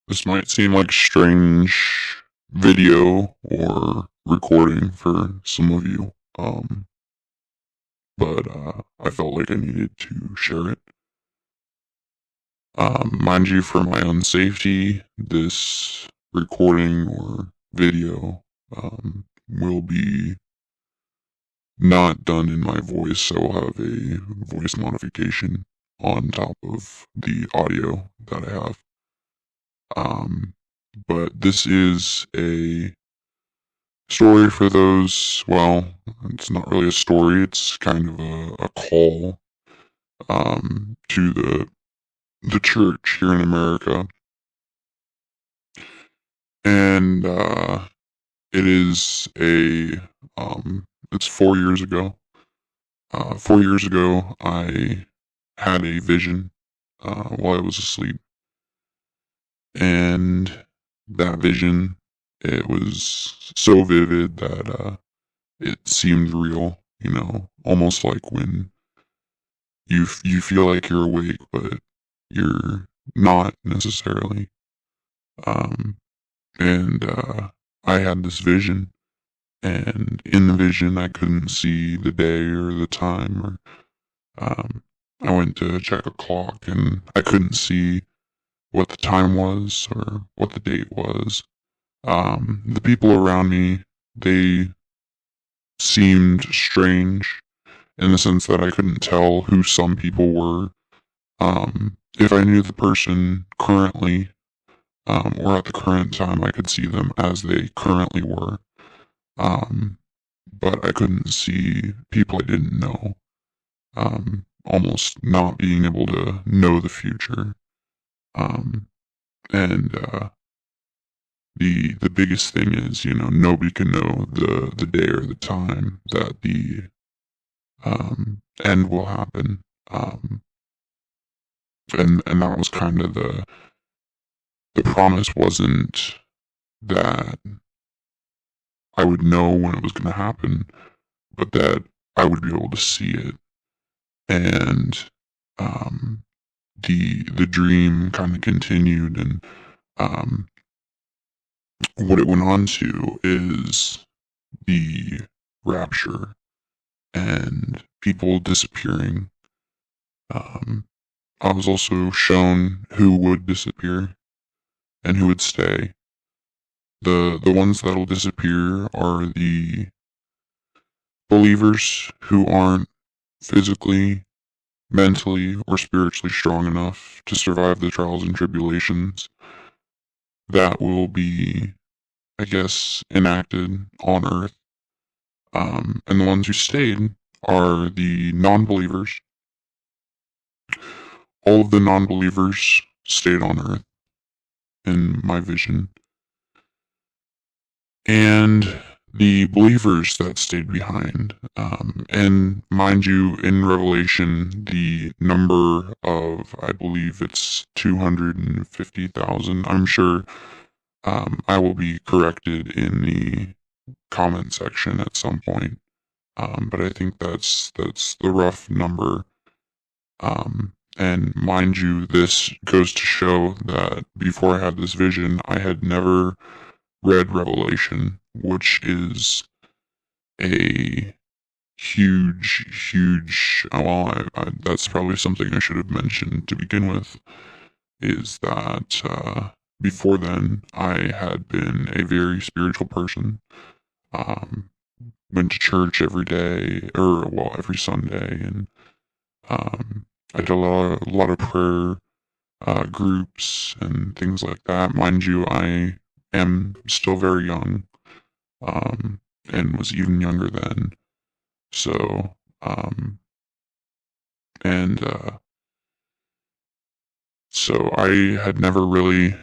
This might seem like a strange video or recording for some of you, but I felt like I needed to share it. Mind you, for my own safety, this recording or video will be not done in my voice. I will have a voice modification on top of the audio that I have. But this is a story for those, well, it's not really a story, it's kind of a call to the church here in America. And it is it's 4 years ago. 4 years ago, I had a vision while I was asleep. And that vision, it was so vivid that it seemed real, almost like when you feel like you're awake, but you're not necessarily. Um, and I had this vision, and in the vision, I couldn't see the day or the time, or I went to check a clock, and I couldn't see what the time was or what the date was. The people around me, they seemed strange in the sense that I couldn't tell who some people were. If I knew the person currently, or at the current time, I could see them as they currently were. But I couldn't see people I didn't know. Almost not being able to know the future. And the biggest thing is, nobody can know the day or the time that the end will happen. And that was kind of the promise, wasn't that I would know when it was going to happen, but that I would be able to see it. And the dream kind of continued, and what it went on to is the rapture and people disappearing. I was also shown who would disappear and who would stay. The ones that'll disappear are the believers who aren't physically, mentally, or spiritually strong enough to survive the trials and tribulations that will be, I guess, enacted on earth. And the ones who stayed are the non-believers. All of the non-believers stayed on earth in my vision. And the believers that stayed behind. And mind you, in Revelation, the number of, I believe it's 250,000. I'm sure I will be corrected in the comment section at some point. But I think that's the rough number. And mind you, this goes to show that before I had this vision, I had never read Revelation, which is a huge, well, that's probably something I should have mentioned to begin with, is that before then, I had been a very spiritual person. Went to church every day, or, well, every Sunday, and I did a lot of prayer groups and things like that. Mind you, I am still very young, and was even younger then. So, so I had never really,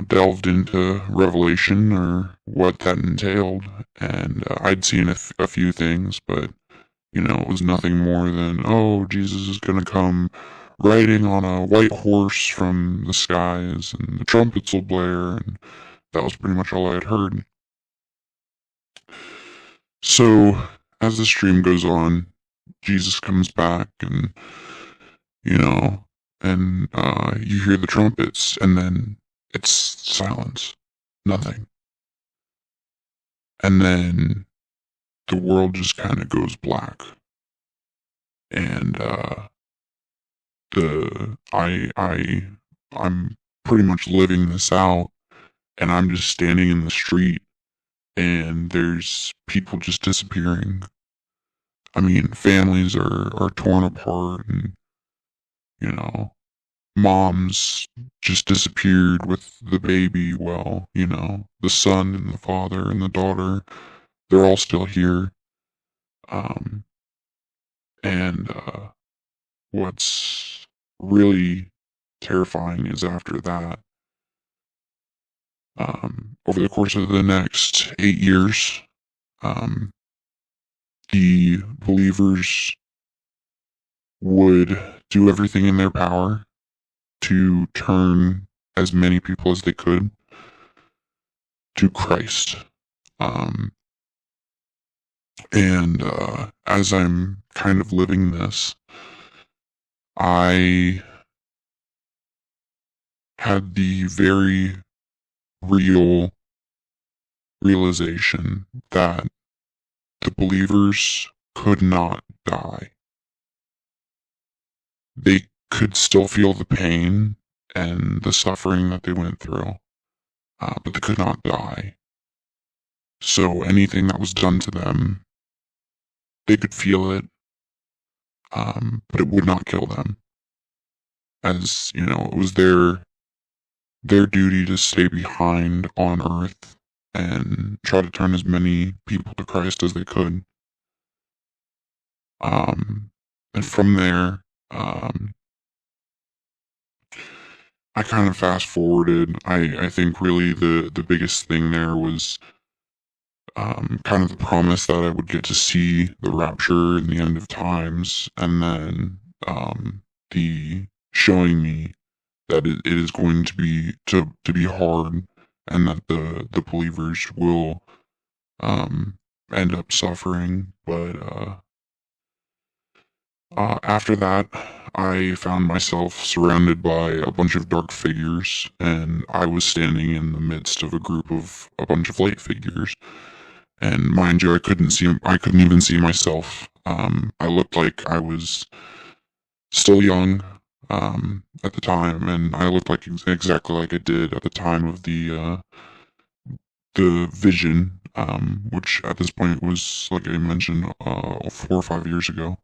delved into Revelation or what that entailed, and I'd seen a few things, but, it was nothing more than, oh, Jesus is gonna come riding on a white horse from the skies, and the trumpets will blare, and that was pretty much all I had heard. So, as the stream goes on, Jesus comes back, and, and you hear the trumpets, and then It's silence. Nothing. And then the world just kind of goes black. And I'm pretty much living this out, and I'm just standing in the street, and there's people just disappearing. I mean, families are torn apart, and you know, moms just disappeared with the baby. Well, the son and the father and the daughter, they're all still here. Um, and what's really terrifying is after that, over the course of the next 8 years, um, the believers would do everything in their power to turn as many people as they could to Christ. And as I'm kind of living this, I had the very real realization that the believers could not die. They could still feel the pain and the suffering that they went through, but they could not die. So anything that was done to them, they could feel it, but it would not kill them. As it was their duty to stay behind on Earth and try to turn as many people to Christ as they could. And from there, I kind of fast forwarded. I think really the biggest thing there was kind of the promise that I would get to see the rapture and the end of times, and then the showing me that it is going to be hard, and that the believers will end up suffering. But after that, I found myself surrounded by a bunch of dark figures, and I was standing in the midst of a bunch of light figures. And mind you, I couldn't even see myself. I looked like I was still young at the time, and I looked like exactly like I did at the time of the vision, which at this point was, like I mentioned, 4 or 5 years ago.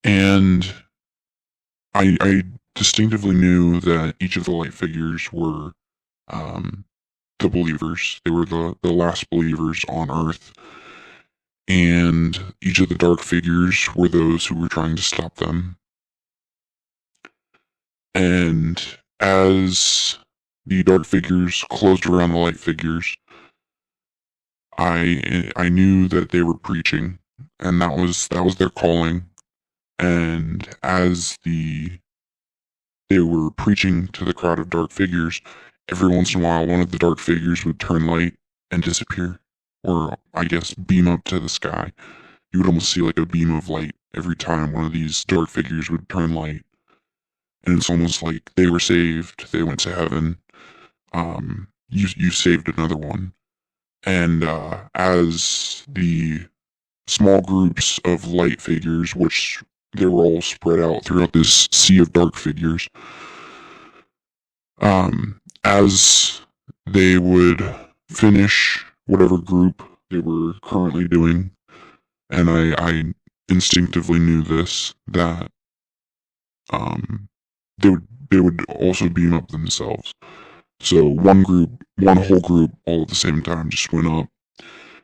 And I distinctively knew that each of the light figures were the believers. They were the last believers on Earth. And each of the dark figures were those who were trying to stop them. And as the dark figures closed around the light figures, I knew that they were preaching, and that was their calling. And as they were preaching to the crowd of dark figures, every once in a while one of the dark figures would turn light and disappear, or I guess beam up to the sky. You would almost see like a beam of light every time one of these dark figures would turn light. And it's almost like they were saved, they went to heaven. You saved another one. And as the small groups of light figures, which they were all spread out throughout this sea of dark figures, as they would finish whatever group they were currently doing, and I instinctively knew this, that they would also beam up themselves. So one whole group, all at the same time just went up,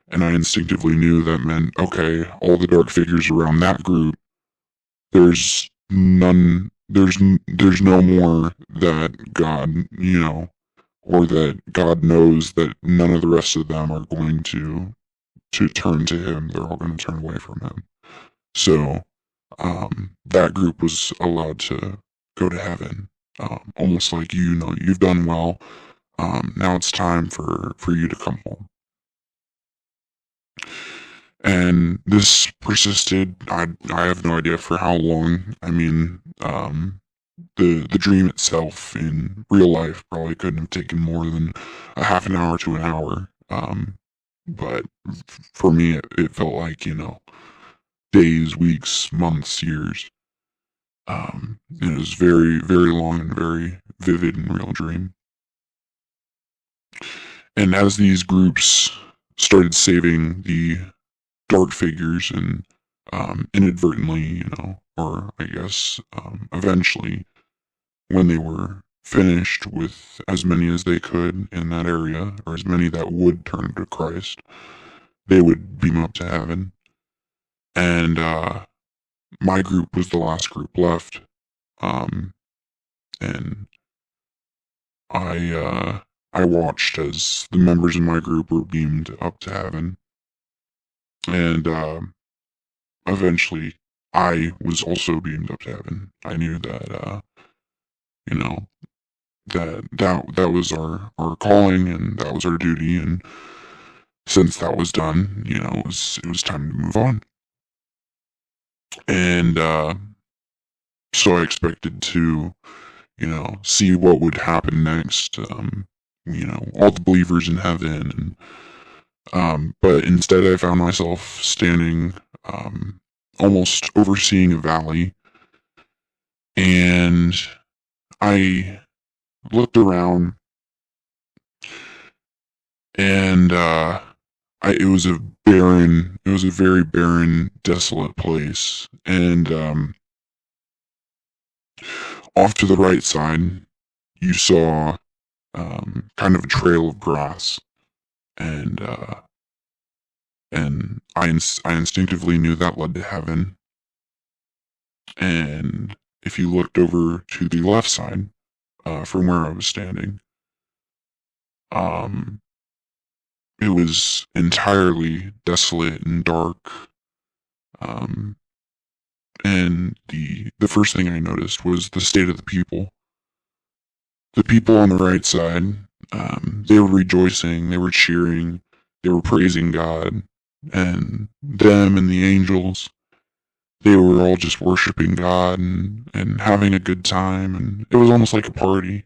and I instinctively knew that meant, okay, all the dark figures around that group, there's no more that God, or that God knows that none of the rest of them are going to turn to Him. They're all going to turn away from Him. So that group was allowed to go to heaven. Almost like, you've done well. Now it's time for you to come home. And this persisted, I have no idea for how long. I mean, the dream itself in real life probably couldn't have taken more than a half an hour to an hour. But for me, it felt like, days, weeks, months, years. It was very, very long and very vivid and real dream. And as these groups started saving the dark figures and inadvertently, or I guess eventually, when they were finished with as many as they could in that area, or as many that would turn to Christ, they would beam up to heaven. And my group was the last group left. And I watched as the members of my group were beamed up to heaven. And eventually I was also beamed up to heaven. I knew that, that was our calling, and that was our duty. And since that was done, it was time to move on. And so I expected to, see what would happen next. All the believers in heaven, and but instead I found myself standing, almost overseeing a valley, and I looked around, and it was a very barren, desolate place, and off to the right side, you saw kind of a trail of grass, and I instinctively knew that led to heaven. And if you looked over to the left side, from where I was standing, it was entirely desolate and dark. And the first thing I noticed was the state of the people. The people on the right side, they were rejoicing, they were cheering, they were praising God, and them and the angels, they were all just worshiping God and having a good time, and it was almost like a party.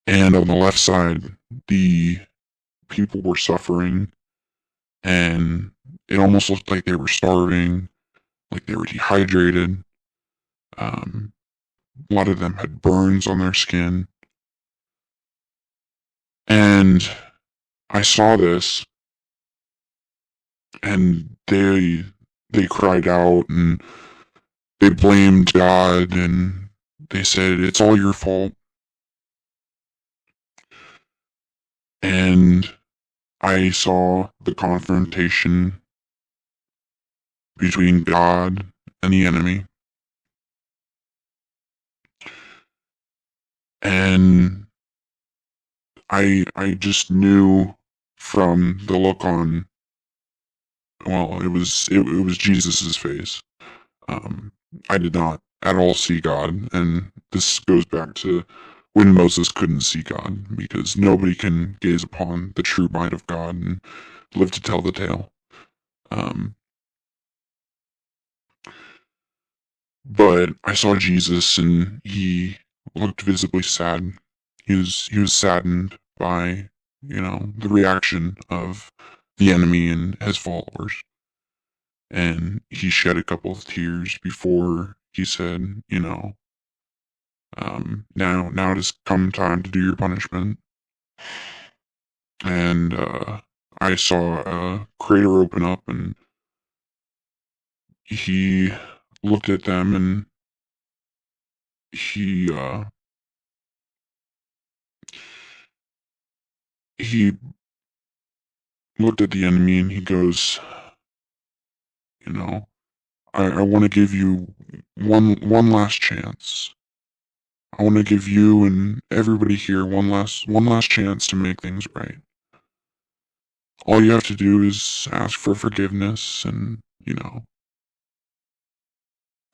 And on the left side, the people were suffering, and it almost looked like they were starving, like they were dehydrated. A lot of them had burns on their skin. And I saw this, and they cried out, and they blamed God, and they said, "It's all your fault." And I saw the confrontation between God and the enemy. And I just knew from the look on, well, it was Jesus's face. I did not at all see God, and this goes back to when Moses couldn't see God, because nobody can gaze upon the true might of God and live to tell the tale. But I saw Jesus, and he looked visibly sad. He was saddened by, the reaction of the enemy and his followers. And he shed a couple of tears before he said, now it has come time to do your punishment. And I saw a crater open up, and he looked at them, and he looked at the enemy, and he goes, I want to give you one last chance. I want to give you and everybody here one last chance to make things right. All you have to do is ask for forgiveness, and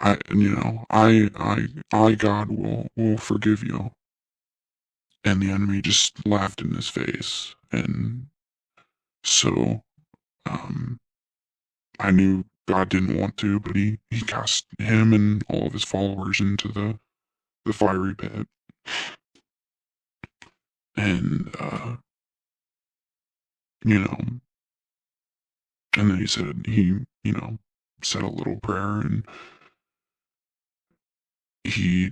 I God will forgive you. And the enemy just laughed in his face, and so I knew God didn't want to, but he cast him and all of his followers into the the fiery pit. And, you know, and then he said a little prayer, and he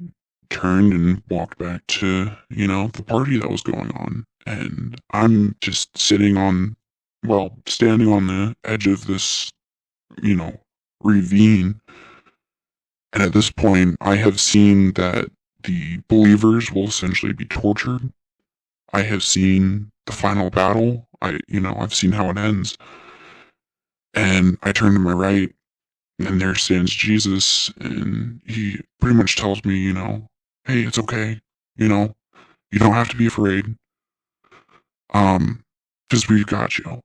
turned and walked back to, the party that was going on. And I'm just standing on the edge of this, ravine. And at this point, I have seen that the believers will essentially be tortured. I have seen the final battle. I've seen how it ends. And I turn to my right, and there stands Jesus, and he pretty much tells me, hey, it's okay. You don't have to be afraid. Because we've got you.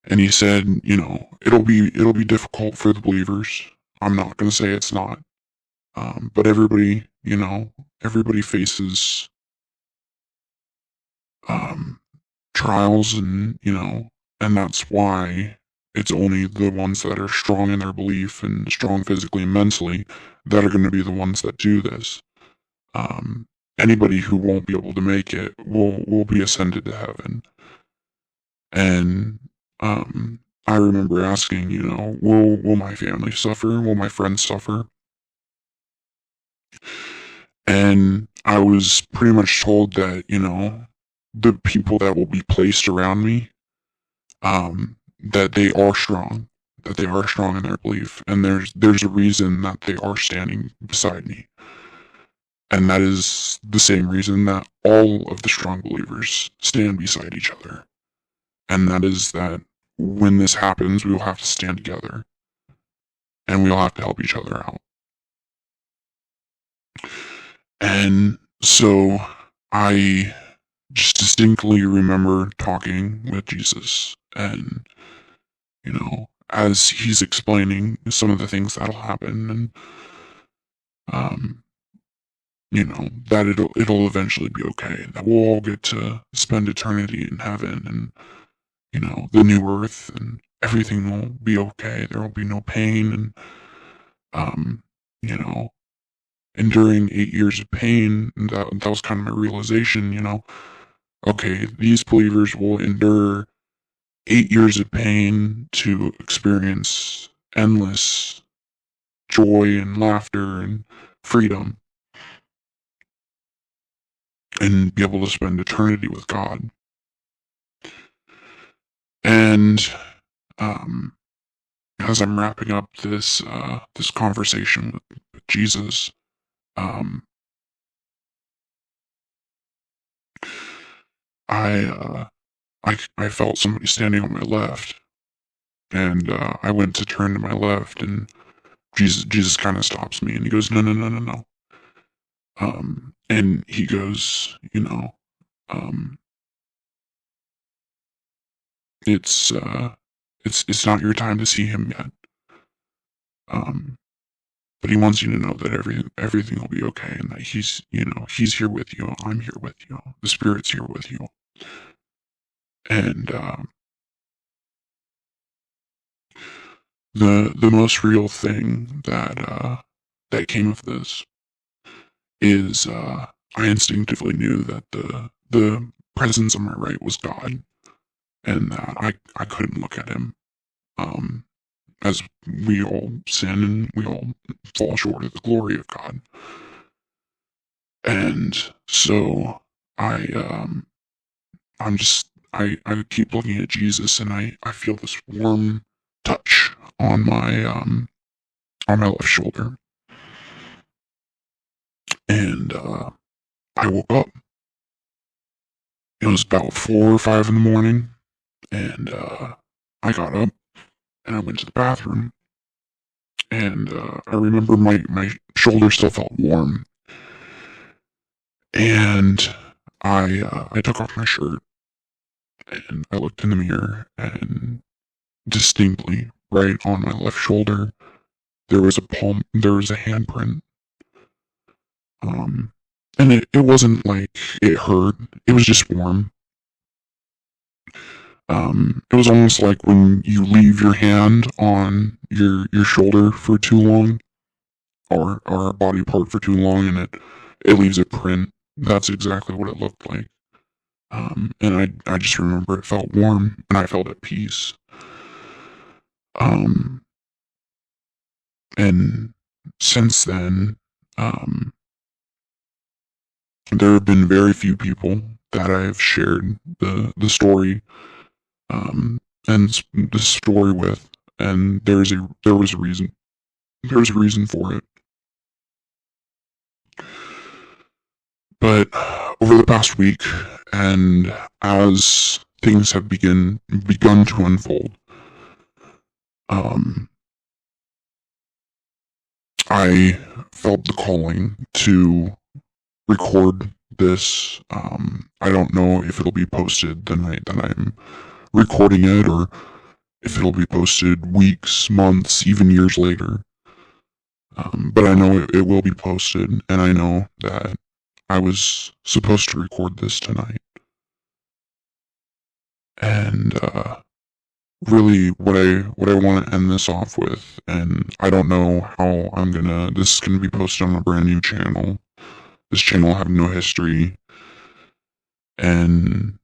And he said, it'll be difficult for the believers. I'm not going to say it's not. But everybody faces, trials, and that's why it's only the ones that are strong in their belief and strong physically and mentally that are going to be the ones that do this. Anybody who won't be able to make it will be ascended to heaven. And I remember asking, will my family suffer? Will my friends suffer? And I was pretty much told that, the people that will be placed around me, that they are strong in their belief, and there's a reason that they are standing beside me. And that is the same reason that all of the strong believers stand beside each other. And that is that when this happens, we will have to stand together. And we will have to help each other out. And so I just distinctly remember talking with Jesus, and, as he's explaining some of the things that'll happen, and, that it'll eventually be okay, that we'll all get to spend eternity in heaven, and, the new earth, and everything will be okay. There will be no pain, and, enduring 8 years of pain, and that was kind of my realization, okay, these believers will endure 8 years of pain to experience endless joy and laughter and freedom, and be able to spend eternity with God. And as I'm wrapping up this conversation with Jesus, I felt somebody standing on my left, and I went to turn to my left, and Jesus kind of stops me, and he goes, no. And he goes, it's not your time to see him yet. But he wants you to know that everything will be okay, and that he's here with you. I'm here with you. The Spirit's here with you. And the most real thing that came of this is I instinctively knew that the presence on my right was God, and that I couldn't look at him. As we all sin and we all fall short of the glory of God. And so I keep looking at Jesus, and I feel this warm touch on my left shoulder. And I woke up. It was about 4 or 5 in the morning, and I got up and I went to the bathroom, and I remember my shoulder still felt warm, and I took off my shirt, and I looked in the mirror, and distinctly, right on my left shoulder, there was a handprint. And it wasn't like it hurt. It was just warm. It was almost like when you leave your hand on your shoulder for too long, or a body part for too long and it leaves a print. That's exactly what it looked like. And I just remember it felt warm and I felt at peace. Um, and since then, there have been very few people that I have shared the story, um, and the story with, and there was a reason. There was a reason for it. But over the past week, and as things have begun to unfold, I felt the calling to record this. I don't know if it'll be posted the night that I'm recording it, or if it'll be posted weeks, months, even years later. But I know it will be posted, and I know that I was supposed to record this tonight. And really, what I want to end this off with, and I don't know how this is gonna be posted on a brand new channel. This channel will have no history, and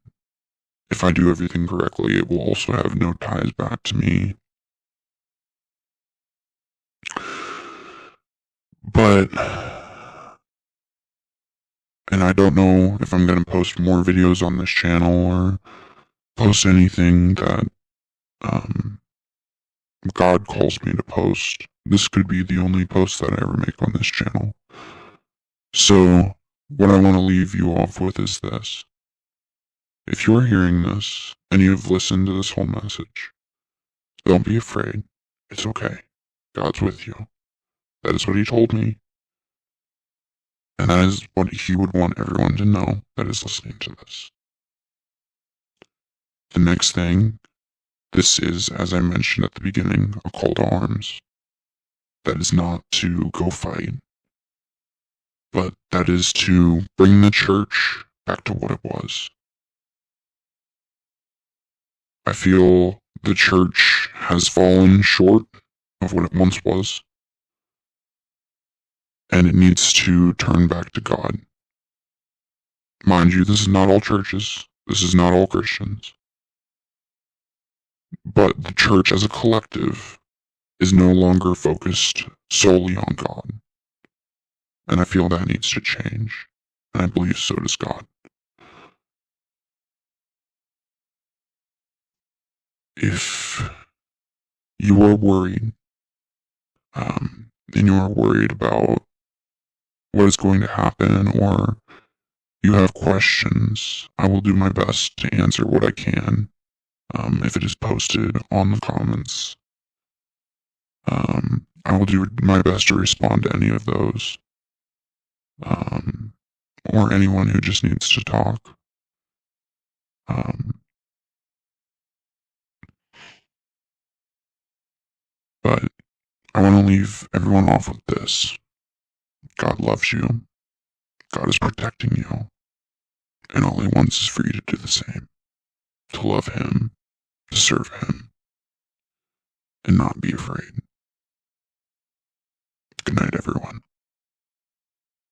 if I do everything correctly, it will also have no ties back to me. But, and I don't know if I'm gonna post more videos on this channel or post anything that God calls me to post. This could be the only post that I ever make on this channel. So, what I want to leave you off with is this. If you're hearing this and you've listened to this whole message, don't be afraid. It's okay. God's with you. That is what He told me. And that is what He would want everyone to know that is listening to this. The next thing, this is, as I mentioned at the beginning, a call to arms. That is not to go fight, but that is to bring the church back to what it was. I feel the church has fallen short of what it once was, and it needs to turn back to God. Mind you, this is not all churches, this is not all Christians, but the church as a collective is no longer focused solely on God, and I feel that needs to change, and I believe so does God. If you are worried, and you are worried about what is going to happen, or you have questions, I will do my best to answer what I can, if it is posted on the comments. I will do my best to respond to any of those, or anyone who just needs to talk. But I want to leave everyone off with this. God loves you. God is protecting you. And all He wants is for you to do the same. To love Him, to serve Him, and not be afraid. Good night, everyone.